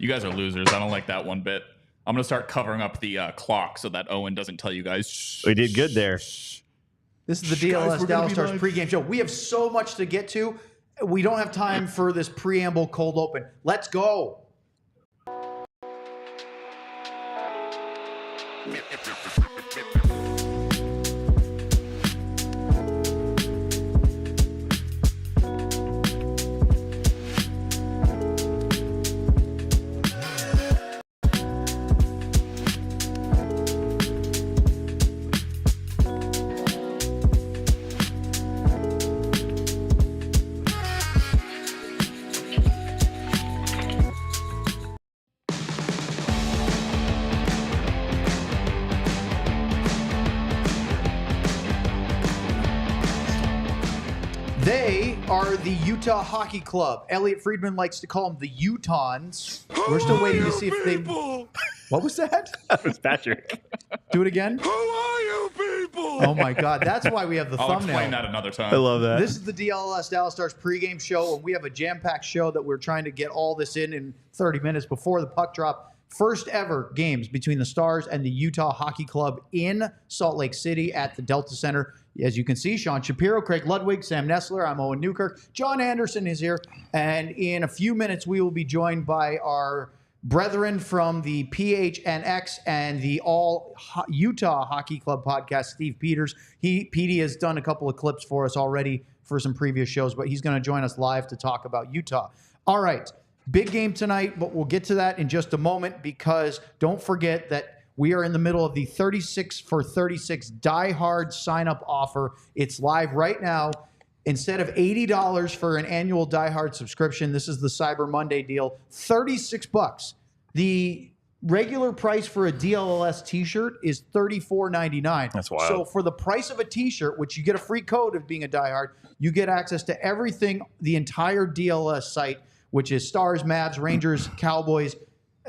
You guys are losers. I don't like that one bit. I'm gonna start covering up the clock so that Owen doesn't tell you guys. We did good there. This is the DLS Dallas Stars pregame show. We have so much to get to. We don't have time for this preamble cold open. Let's go. They are the Utah Hockey Club. Elliot Friedman likes to call them the Utahns. We're still waiting to see if they... What was that? That was Patrick. Do it again. Who are you people? Oh, my God. That's why we have the I'll thumbnail. explain that another time. I love that. This is the DLS Dallas Stars pregame show, and we have a jam-packed show that we're trying to get all this in 30 minutes before the puck drop. First ever games between the Stars and the Utah Hockey Club in Salt Lake City at the Delta Center. As you can see, Sean Shapiro, Craig Ludwig, Sam Nessler, I'm Owen Newkirk. John Anderson is here. And in a few minutes, we will be joined by our brethren from the PHNX and the All Utah Hockey Club podcast, Steve Peters. Petey has done a couple of clips for us already for some previous shows, but he's going to join us live to talk about Utah. All right. Big game tonight, but we'll get to that in just a moment because don't forget that we are in the middle of the 36 for 36 Die Hard sign-up offer. It's live right now. Instead of $80 for an annual Die Hard subscription, this is the Cyber Monday deal, $36. The regular price for a DLS t-shirt is $34.99. That's wild. So for the price of a t-shirt, which you get a free code of being a Die Hard, you get access to everything, the entire DLS site, which is Stars, Mavs, Rangers, Cowboys,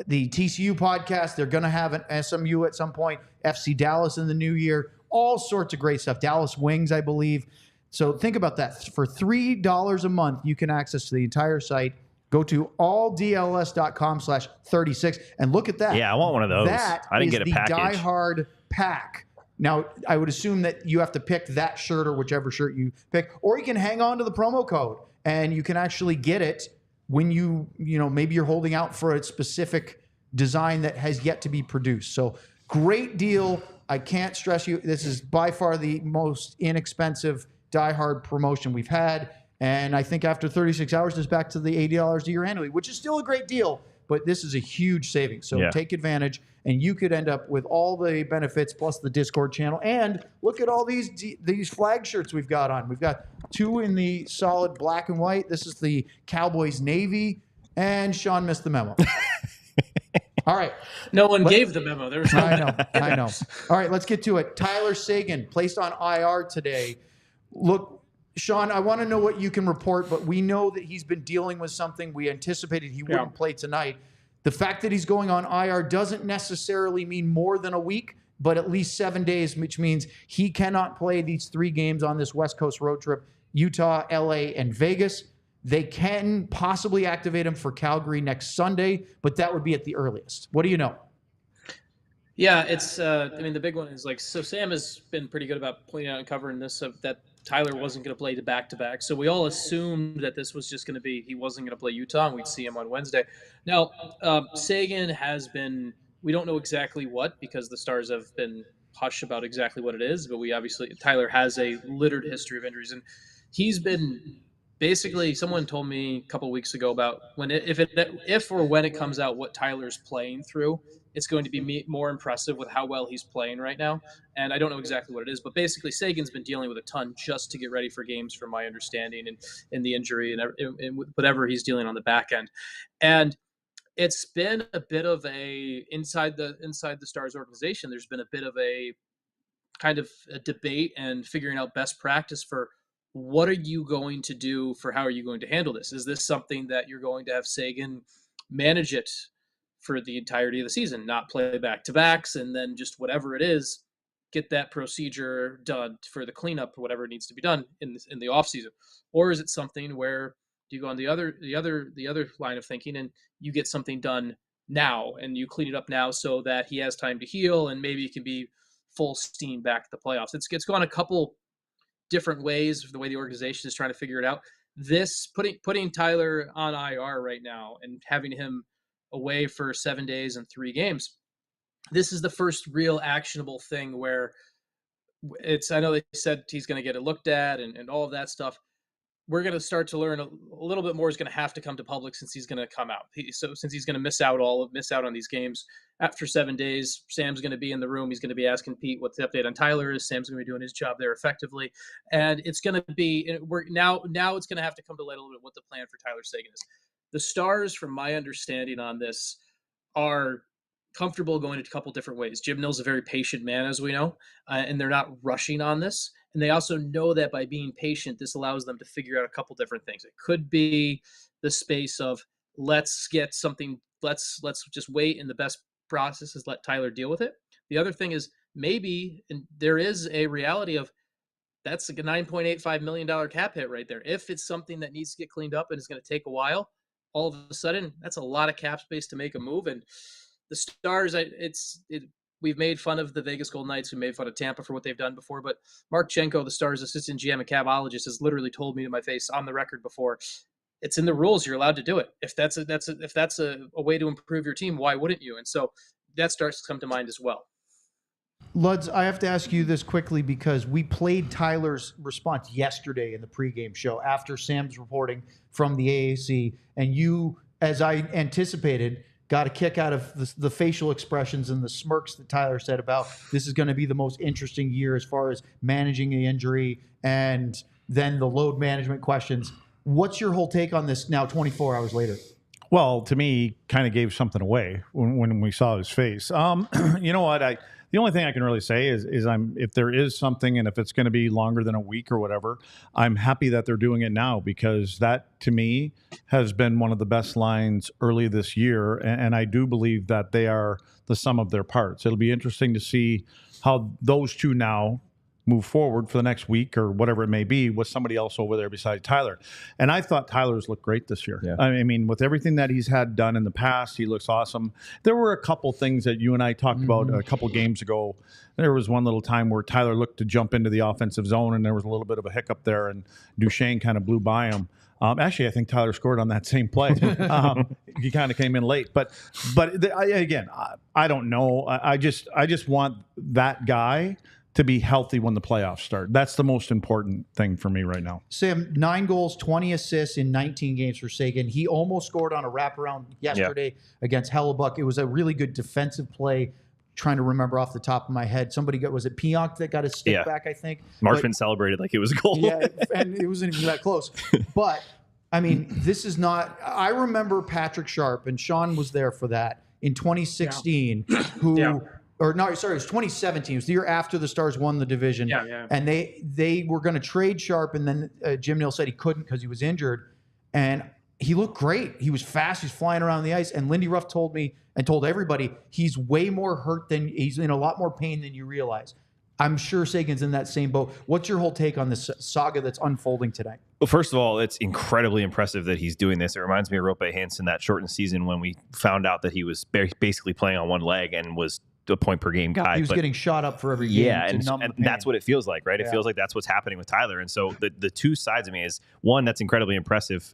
the TCU podcast. They're going to have an SMU at some point, FC Dallas in the new year, all sorts of great stuff. Dallas Wings, I believe. So think about that. For $3 a month, you can access to the entire site. Go to alldls.com/36 and look at that. Yeah, I want one of those. That I didn't is get a the package. Die Hard pack. Now, I would assume that you have to pick that shirt or whichever shirt you pick, or you can hang on to the promo code and you can actually get it when maybe you're holding out for a specific design that has yet to be produced. So great deal. I can't stress you. This is by far the most inexpensive Die Hard promotion we've had. And I think after 36 hours, it's back to the $80 a year annually, which is still a great deal, but this is a huge savings. So take advantage, and you could end up with all the benefits plus the Discord channel. And look at all these flag shirts we've got on. We've got two in the solid black and white. This is the Cowboys Navy, and Sean missed the memo. All right. No one gave the memo. There was no I know. All right, let's get to it. Tyler Seguin, placed on IR today. Look, Sean, I want to know what you can report, but we know that he's been dealing with something. We anticipated he wouldn't play tonight. The fact that he's going on IR doesn't necessarily mean more than a week, but at least 7 days, which means he cannot play these 3 games on this West Coast road trip, Utah, LA, and Vegas. They can possibly activate him for Calgary next Sunday, but that would be at the earliest. What do you know? Yeah, it's, the big one is so Sam has been pretty good about pointing out and covering this, that Tyler wasn't going to play the back-to-back. So we all assumed that this was just going to be, he wasn't going to play Utah and we'd see him on Wednesday. Now, Seguin has been, we don't know exactly what, because the Stars have been hush about exactly what it is, but Tyler has a littered history of injuries. And he's been, basically, someone told me a couple of weeks ago about if or when it comes out what Tyler's playing through, it's going to be more impressive with how well he's playing right now. And I don't know exactly what it is, but basically Seguin's been dealing with a ton just to get ready for games, from my understanding, and the injury and whatever he's dealing on the back end. And it's been a bit of a inside the Stars organization. There's been a bit of a kind of a debate and figuring out best practice for what are you going to do, for how are you going to handle this? Is this something that you're going to have Seguin manage it for the entirety of the season, not play back-to-backs, and then just whatever it is, get that procedure done for the cleanup or whatever needs to be done in the offseason? Or is it something where Do you go on the other line of thinking and you get something done now and you clean it up now so that he has time to heal and maybe it can be full steam back to the playoffs? It's gone a couple different ways, the way the organization is trying to figure it out. This putting Tyler on IR right now and having him away for 7 days and 3 games, this is the first real actionable thing where I know they said he's going to get it looked at and all of that stuff. We're going to start to learn a little bit more is going to have to come to public since he's going to come out. Since he's going to miss out on these games after 7 days, Sam's going to be in the room. He's going to be asking Pete what the update on Tyler is. Sam's going to be doing his job there effectively, and it's going to be now it's going to have to come to light a little bit what the plan for Tyler Seguin is. The Stars, from my understanding on this, are comfortable going a couple different ways. Jim Nill's a very patient man, as we know, and they're not rushing on this. And they also know that by being patient, this allows them to figure out a couple different things. It could be the space of let's just wait, and the best process is let Tyler deal with it. The other thing is maybe, and there is a reality of that's like a $9.85 million cap hit right there. If it's something that needs to get cleaned up and it's going to take a while, all of a sudden that's a lot of cap space to make a move. And the Stars, we've made fun of the Vegas Golden Knights, who made fun of Tampa for what they've done before, but Mark Chenko, the Stars' assistant GM and cabologist, has literally told me to my face on the record before, it's in the rules. You're allowed to do it. If that's a way to improve your team, why wouldn't you? And so that starts to come to mind as well. Luds, I have to ask you this quickly because we played Tyler's response yesterday in the pregame show after Sam's reporting from the AAC, and you, as I anticipated, got a kick out of the facial expressions and the smirks that Tyler said about this is going to be the most interesting year as far as managing the injury and then the load management questions. What's your whole take on this now 24 hours later? Well, to me, kind of gave something away when we saw his face. You know what? The only thing I can really say is if there is something, and if it's going to be longer than a week or whatever, I'm happy that they're doing it now, because that, to me, has been one of the best lines early this year, and I do believe that they are the sum of their parts. It'll be interesting to see how those two now move forward for the next week or whatever it may be with somebody else over there besides Tyler. And I thought Tyler's looked great this year. Yeah. I mean, with everything that he's had done in the past, he looks awesome. There were a couple things that you and I talked about a couple games ago. There was one little time where Tyler looked to jump into the offensive zone, and there was a little bit of a hiccup there, and Duchesne kind of blew by him. Actually, I think Tyler scored on that same play. He kind of came in late, but again, I don't know. I just want that guy to be healthy when the playoffs start. That's the most important thing for me right now. Sam, 9 goals, 20 assists in 19 games for Seguin. He almost scored on a wraparound yesterday against Hellebuck. It was a really good defensive play. Trying to remember off the top of my head. Was it Pionk that got his stick back, I think? Marchman celebrated like it was a goal. Yeah, and it wasn't even that close. But, I mean, this is not... I remember Patrick Sharp, and Sean was there for that, in 2016, Or no, sorry, it was 2017. It was the year after the Stars won the division. And they were going to trade Sharp, and then Jim Nill said he couldn't because he was injured. And he looked great. He was fast. He's flying around the ice. And Lindy Ruff told me and told everybody he's way more hurt he's in a lot more pain than you realize. I'm sure Seguin's in that same boat. What's your whole take on this saga that's unfolding today? Well, first of all, it's incredibly impressive that he's doing this. It reminds me of Rope Hansen, that shortened season when we found out that he was basically playing on one leg and was a point per game guy. He was getting shot up for every game. Yeah, and that's what it feels like, right? It feels like that's what's happening with Tyler. And so the two sides of me is, one, that's incredibly impressive.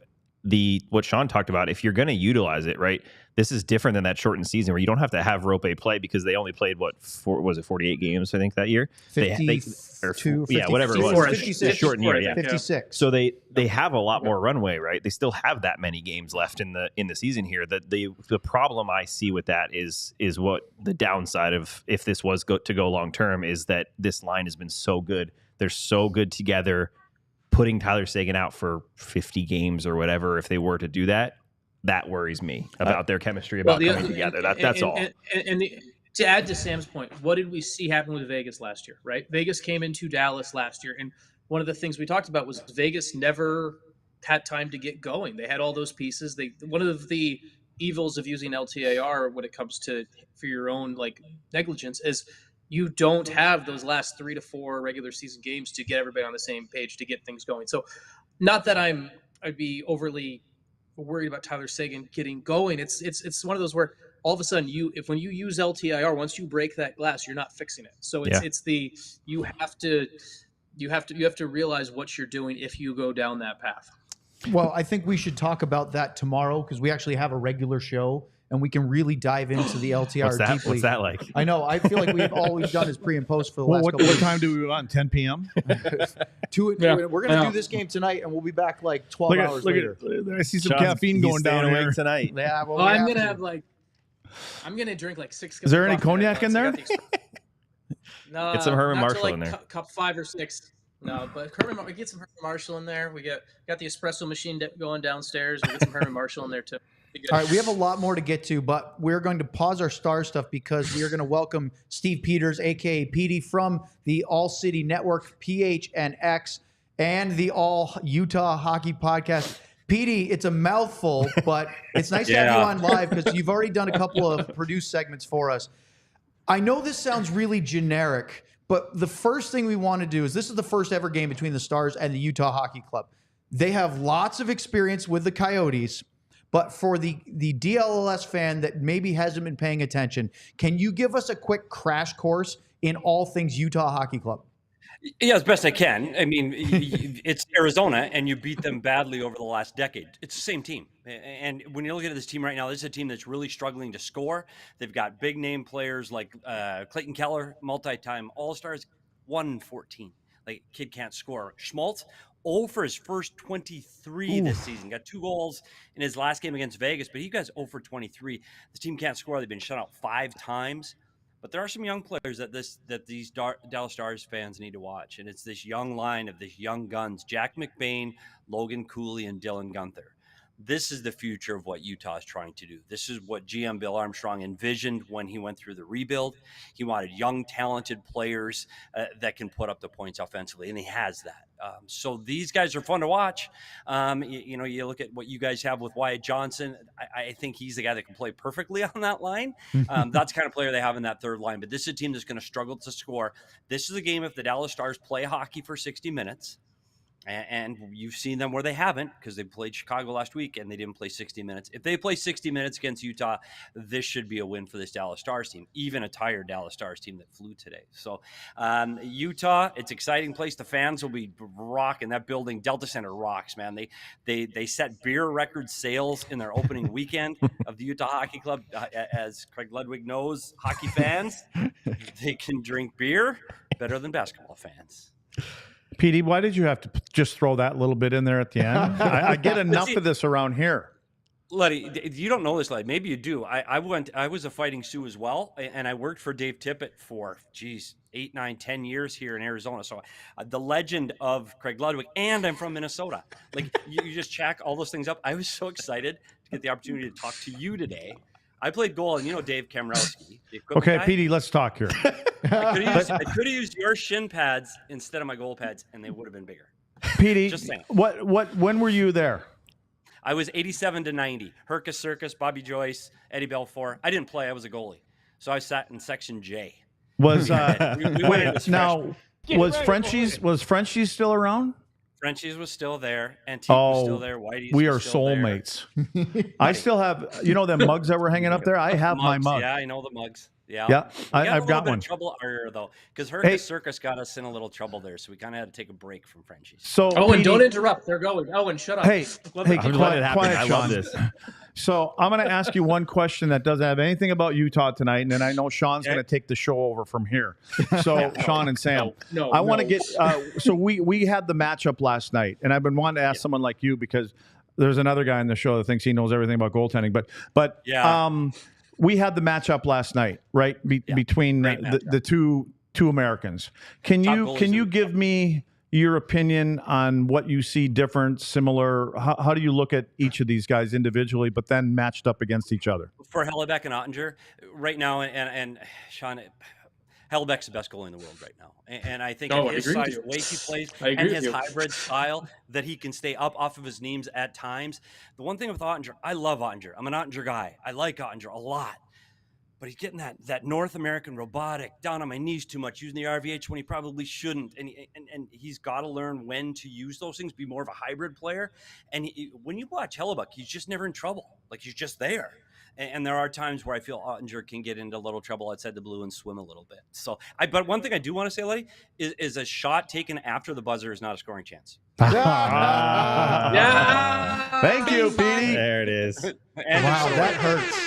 What Sean talked about, if you're going to utilize it, right, this is different than that shortened season where you don't have to have Rope play, because they only played 48 games, I think, that year. 52, whatever it was. 56. Shortened year, 56. So they have a lot more runway, right? They still have that many games left in the season here. The problem I see with that is what the downside of, if this was to go long term, is that this line has been so good. They're so good together. Putting Tyler Seguin out for 50 games or whatever, if they were to do that, that worries me about their chemistry, coming together. That's all. To add to Sam's point, what did we see happen with Vegas last year, right? Vegas came into Dallas last year, and one of the things we talked about was Vegas never had time to get going. They had all those pieces. One of the evils of using LTAR when it comes to for your own negligence is you don't have those last 3 to 4 regular season games to get everybody on the same page to get things going. So not that I'm I'd be overly worried about Tyler Seguin getting going. It's one of those where all of a sudden when you use LTIR, once you break that glass, you're not fixing it. So you have to realize what you're doing if you go down that path. Well, I think we should talk about that tomorrow because we actually have a regular show and we can really dive into the LTR deeply. What's that like? I know. I feel like all we've done is pre and post for the last couple What time do we on? 10 p.m. We're going to do this game tonight, and we'll be back like 12 hours later. I see some caffeine going down here tonight. Yeah, well, I'm gonna drink like 6 cups. Is there any of cognac in there? No, Get some Herman not Marshall till, in there. Cup 5 or 6. No, but we get some Herman Marshall in there. We got the espresso machine going downstairs. We get some Herman Marshall in there too. All right, we have a lot more to get to, but we're going to pause our star stuff because we are going to welcome Steve Peters, aka Petey, from the ALLCITY Network, PHNX, and the All Utah Hockey Podcast. Petey, it's a mouthful, but it's nice to have you on live because you've already done a couple of produced segments for us. I know this sounds really generic, but the first thing we want to do is this is the first ever game between the Stars and the Utah Hockey Club. They have lots of experience with the Coyotes, but for the DLLS fan that maybe hasn't been paying attention, can you give us a quick crash course in all things Utah Hockey Club? Yeah, as best I can. I mean, it's Arizona, and you beat them badly over the last decade. It's the same team. And when you look at this team right now, this is a team that's really struggling to score. They've got big name players like Clayton Keller, multi-time All-Stars, 1-14. Like, kid can't score. Schmaltz, 0 for his first 23 this season. Got 2 goals in his last game against Vegas, but he got 0 for 23. This team can't score. They've been shut out 5 times. But there are some young players that these Dallas Stars fans need to watch, and it's this young line of these young guns: Jack McBain, Logan Cooley, and Dylan Guenther. This is the future of what Utah is trying to do. This is what GM Bill Armstrong envisioned when he went through the rebuild. He wanted young, talented players that can put up the points offensively, and he has that. So these guys are fun to watch. You look at what you guys have with Wyatt Johnson. I think he's the guy that can play perfectly on that line. That's the kind of player they have in that third line. But this is a team that's going to struggle to score. This is a game if the Dallas Stars play hockey for 60 minutes. And you've seen them where they haven't, because they played Chicago last week and they didn't play 60 minutes. If they play 60 minutes against Utah, this should be a win for this Dallas Stars team, even a tired Dallas Stars team that flew today. So Utah, it's an exciting place. The fans will be rocking that building. Delta Center rocks, man. They set beer record sales in their opening weekend of the Utah Hockey Club. As Craig Ludwig knows, hockey fans, they can drink beer better than basketball fans. Petey, why did you have to just throw that little bit in there at the end? I get enough of this around here. Letty, you don't know this, Letty. Maybe you do. I was a Fighting Sioux as well, and I worked for Dave Tippett for, 8, 9, 10 years here in Arizona. So the legend of Craig Ludwig, and I'm from Minnesota. Like, you just check all those things up. I was so excited to get the opportunity to talk to you today. I played goal, and Dave Kamrowski. Okay, Petey, let's talk here. I could have used your shin pads instead of my goal pads, and they would have been bigger. Petey, just saying. When were you there? I was 87 to 90. Hercus Circus, Bobby Joyce, Eddie Belfour. I didn't play. I was a goalie. So I sat in Section J. Was Frenchie's still around? Frenchie's was still there. Antique was still there. Whitey's we are was still soulmates. I still have, them mugs that were hanging up there? I have my mug. Yeah, I know the mugs. Yeah. I've got one. Trouble though, because Hercus Circus got us in a little trouble there, so we kind of had to take a break from Frenchie's. So, Owen, don't interrupt. They're going. Owen, shut up. Hey, quiet, I love Sean. this. So I'm going to ask you one question that doesn't have anything about Utah tonight, and then I know Sean's going to take the show over from here. So Sean and Sam, I want to get. So we had the matchup last night, and I've been wanting to ask someone like you because there's another guy in the show that thinks he knows everything about goaltending, but we had the matchup last night, right? Between the two Americans. Can you give me your opinion on what you see different, similar? How do you look at each of these guys individually, but then matched up against each other? For Hellebuck and Oettinger right now, and Sean, Hellebuck's the best goalie in the world right now. And I think his size, the way he plays, and his hybrid style, that he can stay up off of his knees at times. The one thing with Oettinger, I love Oettinger. I'm an Oettinger guy. I like Oettinger a lot. but he's getting that North American robotic, down on my knees too much, using the RVH when he probably shouldn't. And he's got to learn when to use those things, be more of a hybrid player. And when you watch Hellebuck, he's just never in trouble. Like, he's just there. And there are times where I feel Ottinger can get into a little trouble outside the blue and swim a little bit. So, but one thing I do want to say, Letty, is a shot taken after the buzzer is not a scoring chance. Yeah. Thank you, Petey. There it is. Wow, that hurts.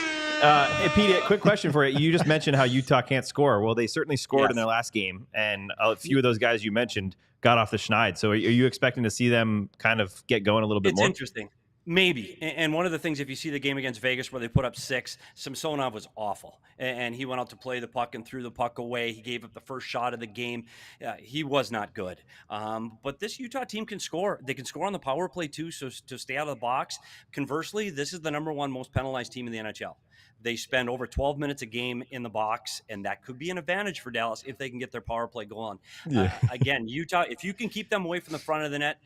Hey, Petey, quick question for you. You just mentioned how Utah can't score. Well, they certainly scored in their last game, and a few of those guys you mentioned got off the schneid. So are you expecting to see them kind of get going a little bit more? It's interesting. Maybe. And one of the things, if you see the game against Vegas where they put up 6, Samsonov was awful. And he went out to play the puck and threw the puck away. He gave up the first shot of the game. He was not good. But this Utah team can score. They can score on the power play too, so to stay out of the box. Conversely, this is the #1 most penalized team in the NHL. They spend over 12 minutes a game in the box, and that could be an advantage for Dallas if they can get their power play going. Again, Utah, if you can keep them away from the front of the net,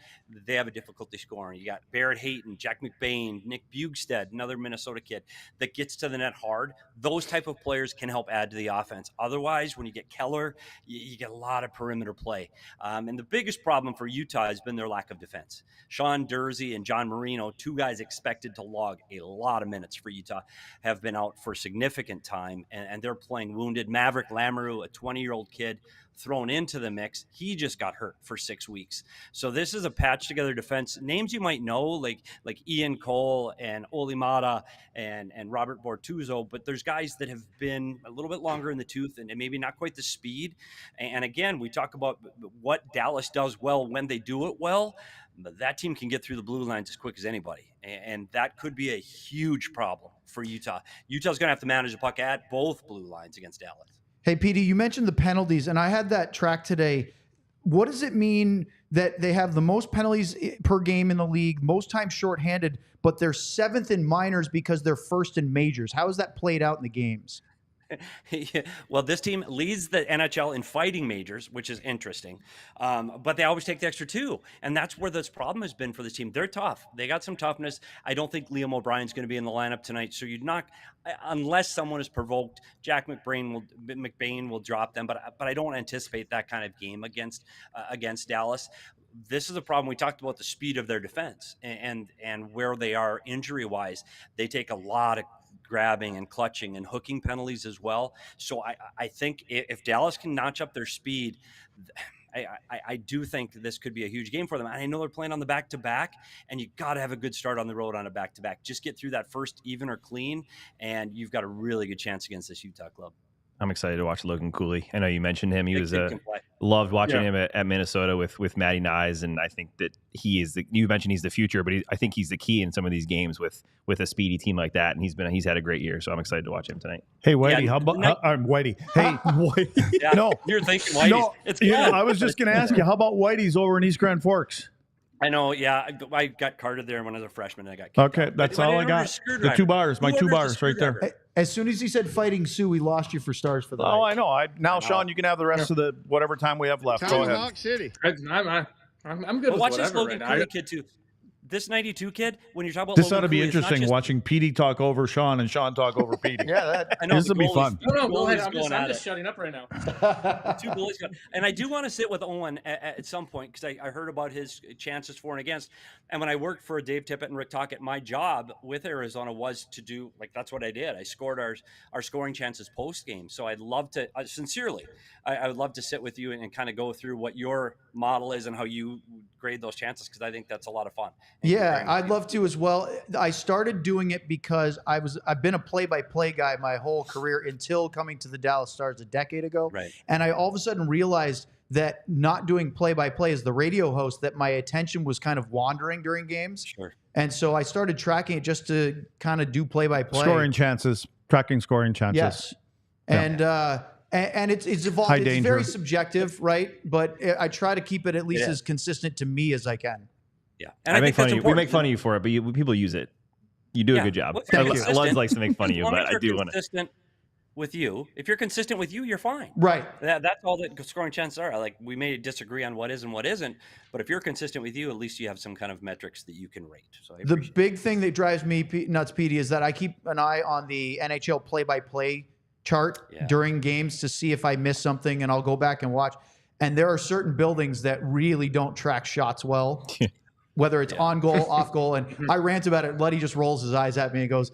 they have a difficulty scoring. You got Barrett Hayton, Jack McBain, Nick Bugstead, another Minnesota kid that gets to the net hard. Those type of players can help add to the offense. Otherwise, when you get Keller, you get a lot of perimeter play. And the biggest problem for Utah has been their lack of defense. Sean Dursey and John Marino, 2 guys expected to log a lot of minutes for Utah, have been out for significant time, and they're playing wounded. Maverick Lamoureux, a 20-year-old kid, thrown into the mix. He just got hurt for 6 weeks. So this is a patched-together defense. Names you might know, like Ian Cole and Olimata and Robert Bortuzzo, but there's guys that have been a little bit longer in the tooth and maybe not quite the speed. And again, we talk about what Dallas does well when they do it well. But that team can get through the blue lines as quick as anybody. And that could be a huge problem for Utah. Utah's going to have to manage the puck at both blue lines against Dallas. Hey, Petey, you mentioned the penalties, and I had that track today. What does it mean that they have the most penalties per game in the league, most times shorthanded, but they're 7th in minors because they're 1st in majors? How is that played out in the games? Well, this team leads the NHL in fighting majors, which is interesting. But they always take the extra 2. And that's where this problem has been for this team. They're tough. They got some toughness. I don't think Liam O'Brien's going to be in the lineup tonight. So you'd not, unless someone is provoked, Jack McBain will drop them. But I don't anticipate that kind of game against Dallas. This is a problem. We talked about the speed of their defense and where they are injury-wise. They take a lot of grabbing and clutching and hooking penalties as well. So I think if Dallas can notch up their speed, I do think this could be a huge game for them. And I know they're playing on the back-to-back, and you got to have a good start on the road on a back-to-back. Just get through that first even or clean, and you've got a really good chance against this Utah club. I'm excited to watch Logan Cooley. I know you mentioned him. He was loved watching him at Minnesota with Matty Nyes, and I think that you mentioned he's the future, but I think he's the key in some of these games with a speedy team like that, and he's had a great year, so I'm excited to watch him tonight. Hey, Whitey, how about Whitey? Hey, Whitey. Yeah, no, you're thinking Whitey's. No, it's I was just going to ask you, how about Whitey's over in East Grand Forks? I know, yeah. I got carded there when I was a freshman. And I got kicked out. That's all I got. The 2 bars, my 2 bars right there. As soon as he said Fighting Sioux, we lost you for stars for the night. Oh, I know. Now, Sean, you can have the rest of the whatever time we have left. Go ahead. ALLCITY. I'm good with watch whatever this Logan right Cooley now. kid too. This 92 kid, when you're talking about This Logan ought to be Cooley, it's not interesting, just- watching Petey talk over Sean and Sean talk over Petey. Yeah, I know, this will be goalies- fun. No, go ahead. goalies I'm just shutting up right now. 2 goalies. And I do want to sit with Owen at some point because I heard about his chances for and against. And when I worked for Dave Tippett and Rick Tocchet, my job with Arizona was to do, that's what I did. I scored our scoring chances post game. So I'd love to, sincerely, I would love to sit with you and kind of go through what your model is and how you grade those chances, because I think that's a lot of fun. Yeah, I'd love to as well. I started doing it because I've been a play-by-play guy my whole career until coming to the Dallas Stars a decade ago. Right. And I all of a sudden realized that not doing play-by-play as the radio host, that my attention was kind of wandering during games. Sure. And so I started tracking it just to kind of do play-by-play. Scoring chances, tracking scoring chances. Yes. Yeah. And it's evolved. High It's danger. very subjective, right? But I try to keep it at least Yeah. as consistent to me as I can. Yeah. And I make think fun that's of you. We important. make fun of you for it, but people use it. You do a good job. Well, if you're consistent- Luz likes to make fun of you, as long but as I you're do want to. consistent with you. If you're consistent with you, you're fine. Right. That's all that scoring chances are. Like, we may disagree on what is and what isn't, but if you're consistent with you, at least you have some kind of metrics that you can rate. So I The appreciate big thing that drives me nuts, Petey, is that I keep an eye on the NHL play-by-play chart during games to see if I miss something, and I'll go back and watch. And there are certain buildings that really don't track shots well, whether it's on goal, off goal. And I rant about it. Luddy just rolls his eyes at me and goes,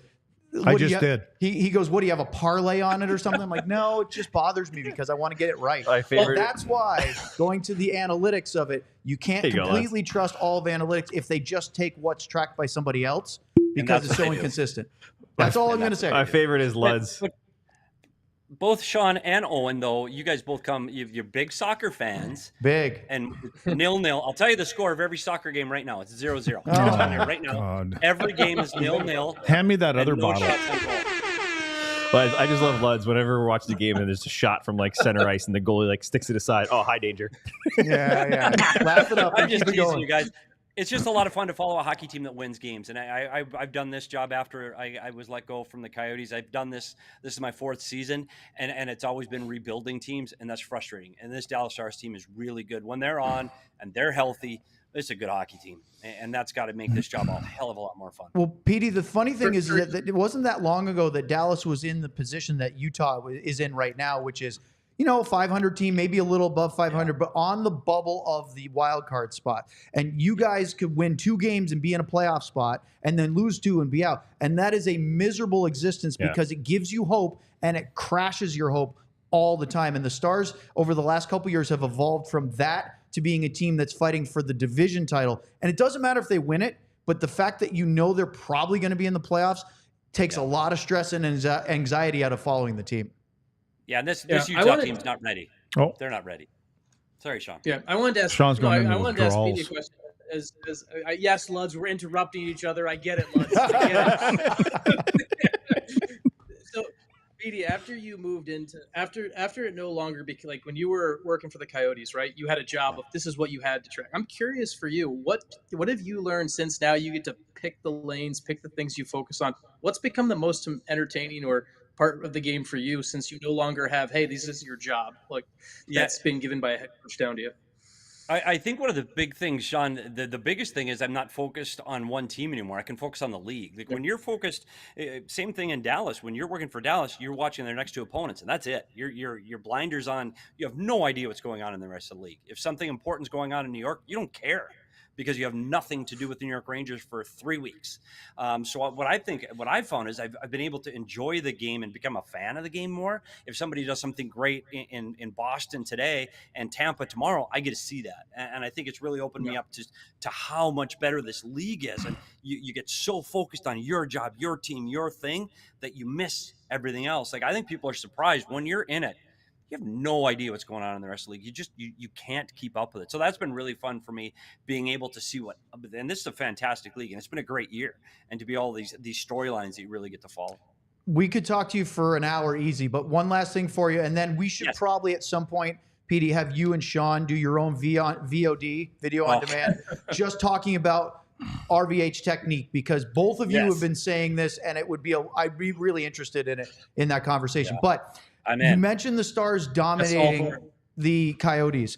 I just did. He goes, what, do you have a parlay on it or something? I'm like, no, it just bothers me because I want to get it right. Well, that's why going to the analytics of it, you can't completely trust all of analytics if they just take what's tracked by somebody else because it's so inconsistent. That's all I'm going to say. My favorite is Luds. Both Sean and Owen, though, you guys both you're big soccer fans. Big. And 0-0. I'll tell you the score of every soccer game right now. It's 0-0. Oh, right now. God. Every game is 0-0. Hand me that other bottle. But I just love Luds. Whenever we're watching the game and there's a shot from like center ice and the goalie like sticks it aside. Oh, high danger. Yeah. Laugh it up. I'm just teasing you guys. It's just a lot of fun to follow a hockey team that wins games. And I've done this job after I was let go from the Coyotes. I've done this. This is my 4th season, and it's always been rebuilding teams, and that's frustrating. And this Dallas Stars team is really good. When they're on and they're healthy, it's a good hockey team. And that's got to make this job a hell of a lot more fun. Well, Petey, the funny thing is that it wasn't that long ago that Dallas was in the position that Utah is in right now, which is, 500 team, maybe a little above 500, but on the bubble of the wild card spot. And you guys could win 2 games and be in a playoff spot and then lose 2 and be out. And that is a miserable existence because it gives you hope and it crashes your hope all the time. And the Stars over the last couple years have evolved from that to being a team that's fighting for the division title. And it doesn't matter if they win it, but the fact that they're probably going to be in the playoffs takes a lot of stress and anxiety out of following the team. Yeah, and this Utah team's not ready. Oh, they're not ready. Sorry, Sean. Yeah, I wanted to ask. Sean's going I wanted to ask Petey a question. Yes, Luds, we're interrupting each other. I get it, Luds. I get it. So, Petey, after you moved into after it no longer became like when you were working for the Coyotes, right? You had a job of this is what you had to track. I'm curious for you. What have you learned since now you get to pick the lanes, pick the things you focus on? What's become the most entertaining or part of the game for you since you no longer have, hey, this is your job? Like that's been given by a head coach down to you. I think one of the big things, Sean, the biggest thing is I'm not focused on one team anymore. I can focus on the league. Like when you're focused, same thing in Dallas. When you're working for Dallas, you're watching their next 2 opponents, and that's it. Your blinders on. You have no idea what's going on in the rest of the league. If something important is going on in New York, you don't care, because you have nothing to do with the New York Rangers for 3 weeks. So what I've found is I've been able to enjoy the game and become a fan of the game more. If somebody does something great in Boston today and Tampa tomorrow, I get to see that. And I think it's really opened me up to how much better this league is. And you get so focused on your job, your team, your thing, that you miss everything else. Like I think people are surprised when you're in it. You have no idea what's going on in the rest of the league. You can't keep up with it. So that's been really fun for me, being able to see and this is a fantastic league, and it's been a great year. And to be all these storylines that you really get to follow. We could talk to you for an hour easy, but one last thing for you. And then we should probably at some point, Petey, have you and Sean do your own VOD, video on demand, just talking about RVH technique, because both of you have been saying this, and I'd be really interested in that conversation. But you mentioned the Stars dominating the Coyotes.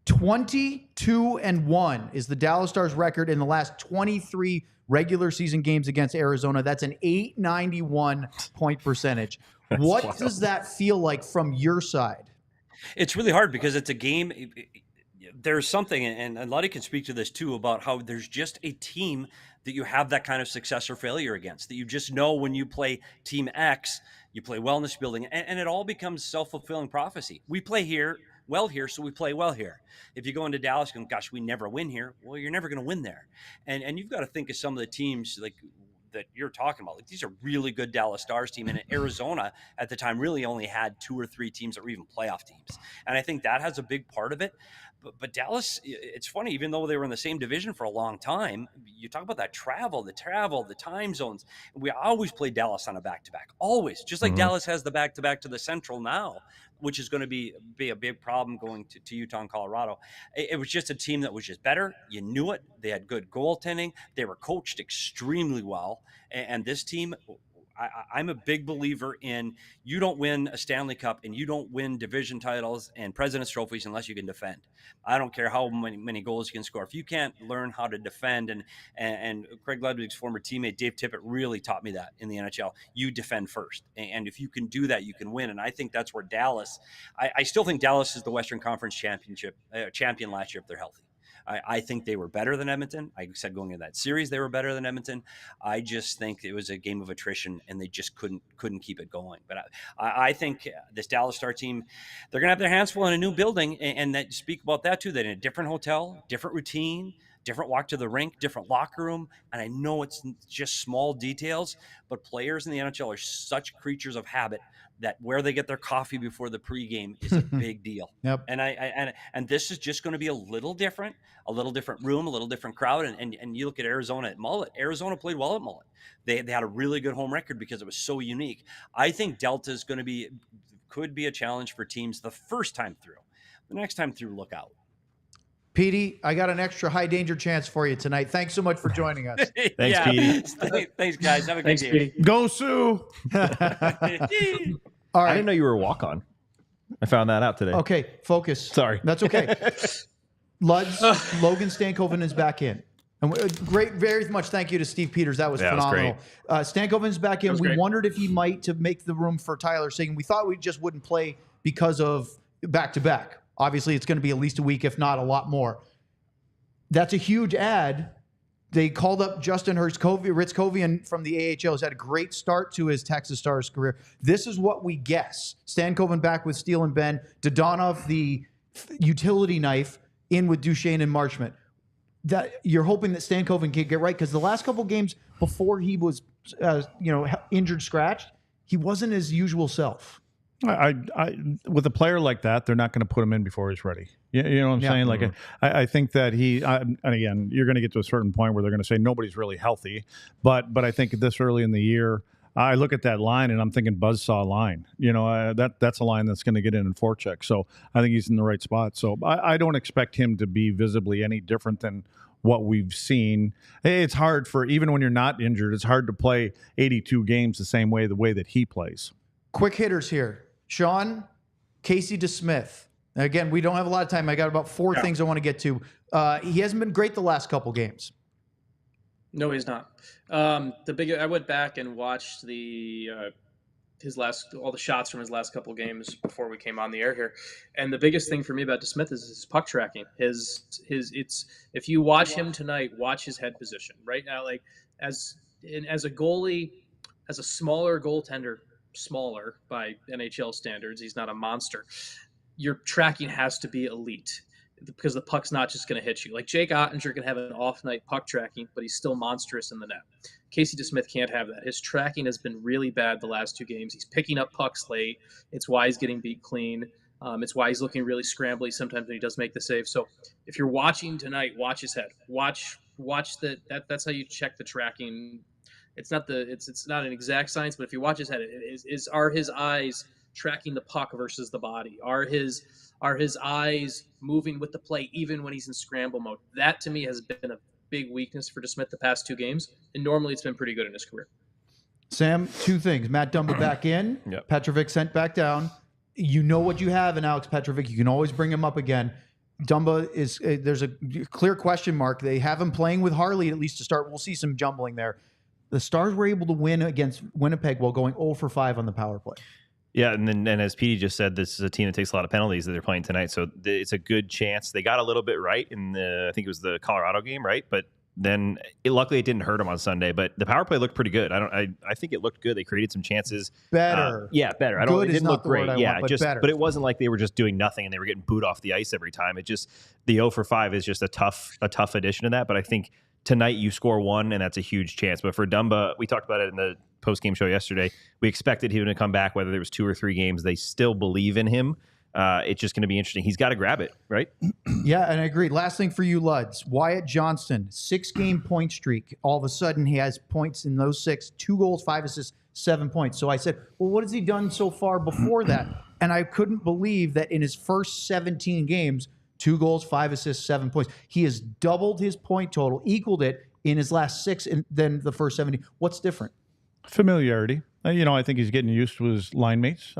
22-1 is the Dallas Stars record in the last 23 regular season games against Arizona. That's an .891 point percentage. What does that feel like from your side? It's really hard because it's a game. There's something, and Luddy can speak to this too, about how there's just a team that you have that kind of success or failure against, that you just know when you play Team X, you play well in this building, and it all becomes self-fulfilling prophecy. We play well here, so we play well here. If you go into Dallas and gosh, we never win here, well, you're never going to win there. And you've got to think of some of the teams like that you're talking about. Like these are really good Dallas Stars team, and Arizona at the time really only had 2 or 3 teams that were even playoff teams. And I think that has a big part of it. But Dallas, it's funny, even though they were in the same division for a long time, you talk about that the time zones. We always play Dallas on a back-to-back, always. Just like Dallas has the back-to-back to the Central now, which is going to be a big problem going to Utah and Colorado. It was just a team that was just better. You knew it. They had good goaltending. They were coached extremely well. And this team, I'm a big believer in you don't win a Stanley Cup and you don't win division titles and President's trophies unless you can defend. I don't care how many goals you can score. If you can't learn how to defend, and Craig Ludwig's former teammate Dave Tippett really taught me that in the NHL. You defend first, and if you can do that, you can win. And I think that's where Dallas. I still think Dallas is the Western Conference champion last year if they're healthy. I think they were better than Edmonton. I said going into that series, they were better than Edmonton. I just think it was a game of attrition, and they just couldn't keep it going. But I think this Dallas Star team, they're going to have their hands full in a new building, and that speak about that too. That in a different hotel, different routine, different walk to the rink, different locker room. And I know it's just small details, but players in the NHL are such creatures of habit that where they get their coffee before the pregame is a big deal. Yep. And this is just going to be a little different room, a little different crowd. And you look at Arizona at Mullet. Arizona played well at Mullet. They had a really good home record because it was so unique. I think Delta is going to could be a challenge for teams the first time through. The next time through, look out. Petey, I got an extra high danger chance for you tonight. Thanks so much for joining us. Thanks, Petey. Thanks, guys. Have a good day. Go Sue. All right. I didn't know you were a walk-on. I found that out today. Okay, focus. Sorry. That's okay. Luds, Logan Stankoven is back in. And very much thank you to Steve Peters. That was phenomenal. Stankoven's back in. We wondered if he might to make the room for Tyler Seguin. We thought we just wouldn't play because of back-to-back. Obviously, it's going to be at least a week, if not a lot more. That's a huge ad. They called up Justin Ritzkovian from the AHL. He's had a great start to his Texas Stars career. This is what we guess. Stankoven back with Steele and Ben. Dodonov, the utility knife, in with Duchesne and Marchment. That you're hoping that Stankoven can get right, because the last couple games before he was, injured, scratched, he wasn't his usual self. I with a player like that, they're not going to put him in before he's ready. You know what I'm saying? Like, I think that and again, you're going to get to a certain point where they're going to say nobody's really healthy. But I think this early in the year, I look at that line and I'm thinking buzzsaw line. That's a line that's going to get in and forecheck. So I think he's in the right spot. So I don't expect him to be visibly any different than what we've seen. It's hard even when you're not injured, it's hard to play 82 games the way that he plays. Quick hitters here. Sean, Casey DeSmith. Again, we don't have a lot of time. I got about four things I want to get to. He hasn't been great the last couple games. No, he's not. I went back and watched all the shots from his last couple games before we came on the air here, and the biggest thing for me about DeSmith is his puck tracking. If you watch him tonight, watch his head position right now. Like as a goalie, as a smaller goaltender. Smaller by NHL standards. He's not a monster. Your tracking has to be elite because the puck's not just going to hit you. Like Jake Ottinger can have an off night puck tracking, but he's still monstrous in the net. Casey DeSmith can't have that. His tracking has been really bad the last two games. He's picking up pucks late. It's why he's getting beat clean. It's why he's looking really scrambly sometimes when he does make the save. So if you're watching tonight, watch his head. Watch that's how you check the tracking. It's not an exact science, but if you watch his head, are his eyes tracking the puck versus the body? Are his eyes moving with the play even when he's in scramble mode? That to me has been a big weakness for DeSmith the past two games, and normally it's been pretty good in his career. Sam, two things. Matt Dumba back in, Petrovic sent back down. You know what you have in Alex Petrovic. You can always bring him up again. Dumba there's a clear question mark. They have him playing with Harley at least to start. We'll see some jumbling there. The Stars were able to win against Winnipeg while going 0 for 5 on the power play. Yeah, and as Petey just said, this is a team that takes a lot of penalties that they're playing tonight, so it's a good chance. They got a little bit right in I think it was the Colorado game, right? But then luckily it didn't hurt them on Sunday. But the power play looked pretty good. I think it looked good. They created some chances. Better. Better. It didn't look great. But it wasn't like they were just doing nothing and they were getting booed off the ice every time. It just the 0 for 5 is just a tough addition to that. But I think tonight you score one, and that's a huge chance. But for Dumba, we talked about it in the post-game show yesterday. We expected him to come back, whether there was 2 or 3 games. They still believe in him. It's just going to be interesting. He's got to grab it, right? Yeah, and I agree. Last thing for you, Luds. Wyatt Johnston, 6-game point streak. All of a sudden, he has points in those 6, 2 goals, 5 assists, 7 points. So I said, well, what has he done so far before that? And I couldn't believe that in his first 17 games, 2 goals, 5 assists, 7 points. He has doubled his point total, equaled it in his last 6 than the first 17. What's different? Familiarity. I think he's getting used to his line mates.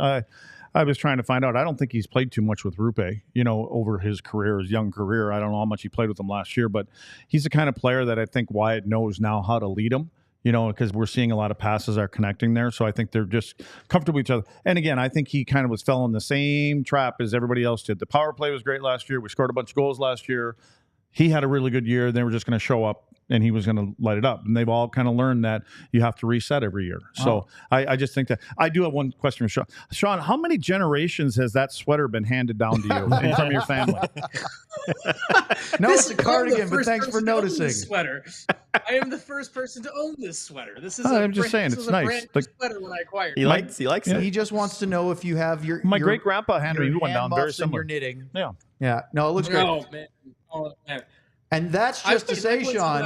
I was trying to find out. I don't think he's played too much with Rupe, over his career, his young career. I don't know how much he played with him last year, but he's the kind of player that I think Wyatt knows now how to lead him, because we're seeing a lot of passes are connecting there. So I think they're just comfortable with each other. And again, I think he kind of fell in the same trap as everybody else did. The power play was great last year. We scored a bunch of goals last year. He had a really good year. They were just going to show up and he was going to light it up. And they've all kind of learned that you have to reset every year. So I just think that I do have one question for Sean. Sean, how many generations has that sweater been handed down to you from your family? No, it's a cardigan, but thanks for noticing. Sweater. I am the first person to own this sweater. This is I'm just saying, it's nice. A sweater when I acquired. He likes it. He just wants to know if you have your my great grandpa handed me one down very similar. Your knitting. Yeah. No, it looks great. Oh man. Oh man. And that's just to say, Sean.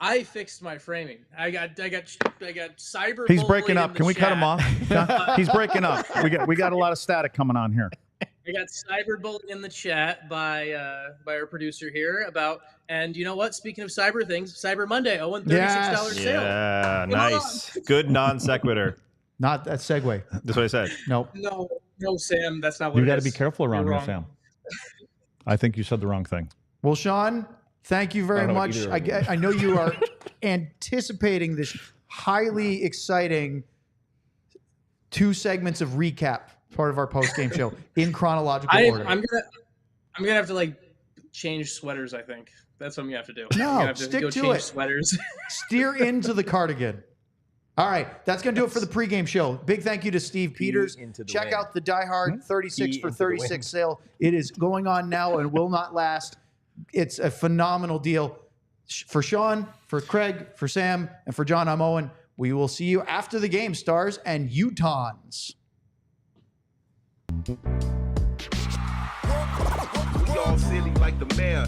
I fixed my framing. I got cyber. He's breaking up. Can we cut him off? He's breaking up. We got a lot of static coming on here. I got cyberbullied in the chat by our producer here about, and you know what? Speaking of cyber things, Cyber Monday, $36 sale. Yeah, nice. Good non sequitur. Not that segue. That's what I said. Nope. No, Sam, that's not what you it is. You got to be careful around here, Sam. I think you said the wrong thing. Well, Sean, thank you very much. I know you are anticipating this highly exciting 2 segments of recap, part of our post-game show in chronological order. I'm gonna have to change sweaters. I think that's what I'm gonna have to do. No, I'm gonna have stick go to change it. Sweaters. Steer into the cardigan. All right, that's going to do it for the pregame show. Big thank you to Steve Peters. Check out the Die Hard 36 for 36 sale. It is going on now and will not last. It's a phenomenal deal. For Sean, for Craig, for Sam, and for John, I'm Owen. We will see you after the game, Stars and Utahns. We all silly like the mayor.